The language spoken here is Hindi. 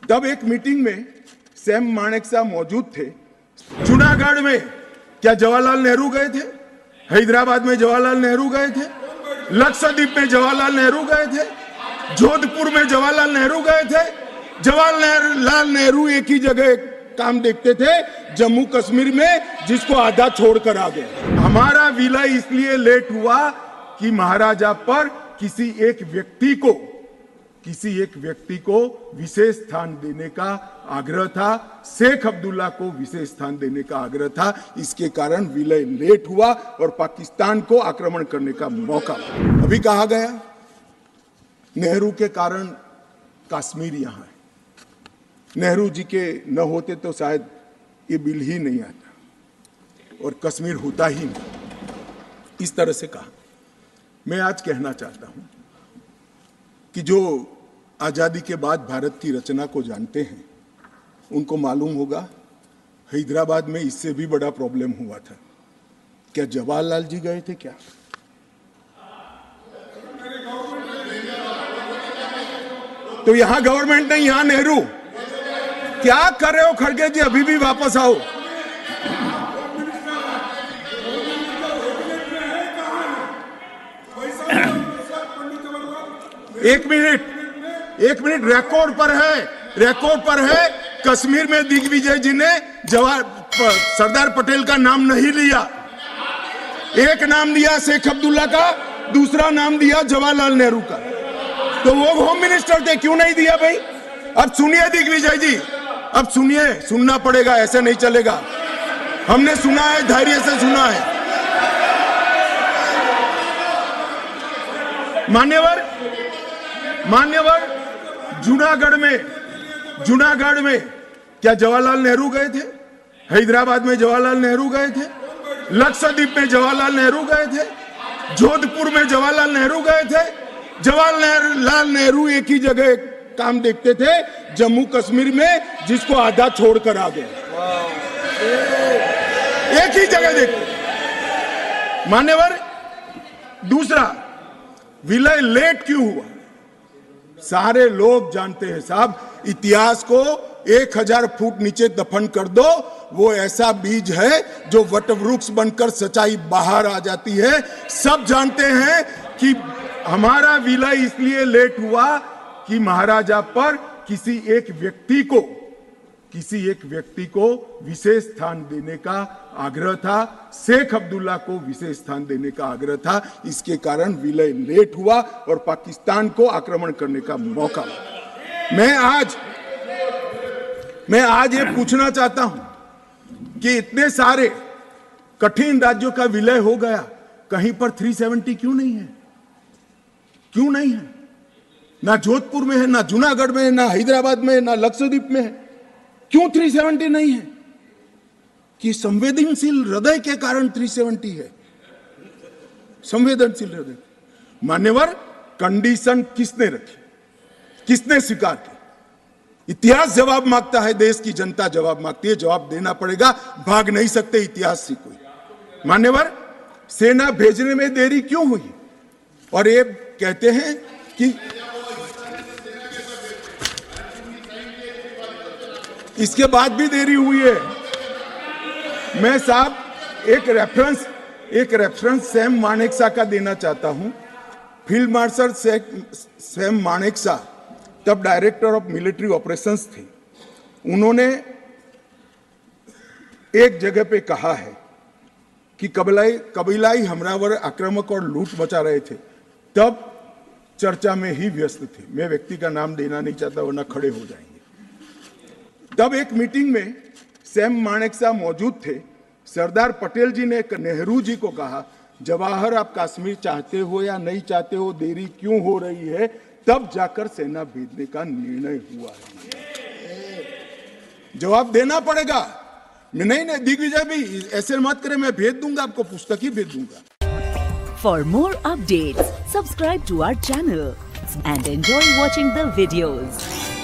तब एक मीटिंग में सैम मानेकशॉ मौजूद थे। जूनागढ़ में क्या जवाहरलाल नेहरू गए थे? हैदराबाद में जवाहरलाल नेहरू गए थे? लक्षद्वीप में जवाहरलाल नेहरू गए थे? जोधपुर में जवाहरलाल नेहरू गए थे? जवाहरलाल नेहरू एक ही जगह काम देखते थे, जम्मू कश्मीर में, जिसको आधा छोड़कर आ गए। हमारा विलय इसलिए लेट हुआ कि महाराजा पर किसी एक व्यक्ति को विशेष स्थान देने का आग्रह था, शेख अब्दुल्ला को विशेष स्थान देने का आग्रह था। इसके कारण विलय लेट हुआ और पाकिस्तान को आक्रमण करने का मौका। अभी कहा गया नेहरू के कारण कश्मीर यहां है, नेहरू जी के न होते तो शायद ये बिल ही नहीं आता और कश्मीर होता ही नहीं। इस तरह से कहा। मैं आज कहना चाहता हूं कि जो आजादी के बाद भारत की रचना को जानते हैं उनको मालूम होगा हैदराबाद में इससे भी बड़ा प्रॉब्लम हुआ था। क्या जवाहरलाल जी गए थे क्या? तो यहां गवर्नमेंट नहीं, यहां नेहरू। क्या कर रहे हो खड़गे जी? अभी भी वापस आओ। एक मिनट, रिकॉर्ड पर है। कश्मीर में दिग्विजय जी ने सरदार पटेल का नाम नहीं लिया। एक नाम दिया शेख अब्दुल्ला का, दूसरा नाम दिया जवाहरलाल नेहरू का। तो वो होम मिनिस्टर थे, क्यों नहीं दिया भाई? अब सुनिए दिग्विजय जी, अब सुनिए, सुनना पड़ेगा, ऐसे नहीं चलेगा। हमने सुना है, धैर्य से सुना है। मान्यवर जूनागढ़ में क्या जवाहरलाल नेहरू गए थे? हैदराबाद में जवाहरलाल नेहरू गए थे? लक्षद्वीप में जवाहरलाल नेहरू गए थे? जोधपुर में जवाहरलाल नेहरू गए थे? जवाहरलाल नेहरू एक ही जगह काम देखते थे, जम्मू कश्मीर में, जिसको आधा छोड़कर आ गए। एक ही जगह देखते। मान्यवर, दूसरा, विलय लेट क्यों हुआ? सारे लोग जानते हैं साहब, इतिहास को 1000 फुट नीचे दफन कर दो, वो ऐसा बीज है जो वटवृक्ष बनकर सच्चाई बाहर आ जाती है। सब जानते हैं कि हमारा विलय इसलिए लेट हुआ कि महाराजा पर किसी एक व्यक्ति को विशेष स्थान देने का आग्रह था, शेख अब्दुल्ला को विशेष स्थान देने का आग्रह था। इसके कारण विलय लेट हुआ और पाकिस्तान को आक्रमण करने का मौका। मैं आज ये पूछना चाहता हूं कि इतने सारे कठिन राज्यों का विलय हो गया, कहीं पर 370 क्यों नहीं है? क्यों नहीं है? ना जोधपुर में है, ना जूनागढ़ में है, ना हैदराबाद में है, ना लक्षद्वीप में है। क्यों 370 नहीं है? कि संवेदनशील हृदय के कारण 370 है। संवेदनशील हृदय। मान्यवर, कंडीशन किसने रखी? किसने स्वीकार की? इतिहास जवाब मांगता है, देश की जनता जवाब मांगती है। जवाब देना पड़ेगा, भाग नहीं सकते इतिहास से कोई। मान्यवर, सेना भेजने में देरी क्यों हुई? और ये कहते हैं कि इसके बाद भी देरी हुई है। मैं साहब एक रेफरेंस सैम मानेकशॉ का देना चाहता हूं। फील्ड मार्शल सैम मानेकशॉ तब डायरेक्टर ऑफ मिलिट्री ऑपरेशंस थे। उन्होंने एक जगह पे कहा है कि कबीलाई हमलावर आक्रामक और लूट मचा रहे थे, तब चर्चा में ही व्यस्त थे। मैं व्यक्ति का नाम देना नहीं चाहता, वरना खड़े हो जाएंगे। तब एक मीटिंग में सैम मानेकशॉ मौजूद थे। सरदार पटेल जी ने नेहरू जी को कहा, जवाहर, आप कश्मीर चाहते हो या नहीं चाहते हो, देरी क्यों हो रही है? तब जाकर सेना भेजने का निर्णय हुआ है। जवाब देना पड़ेगा। नहीं, दिग्विजय भी ऐसे मत करें, मैं भेज दूंगा आपको, पुस्तक ही भेज दूंगा। For more updates, subscribe to our channel and enjoy watching the videos.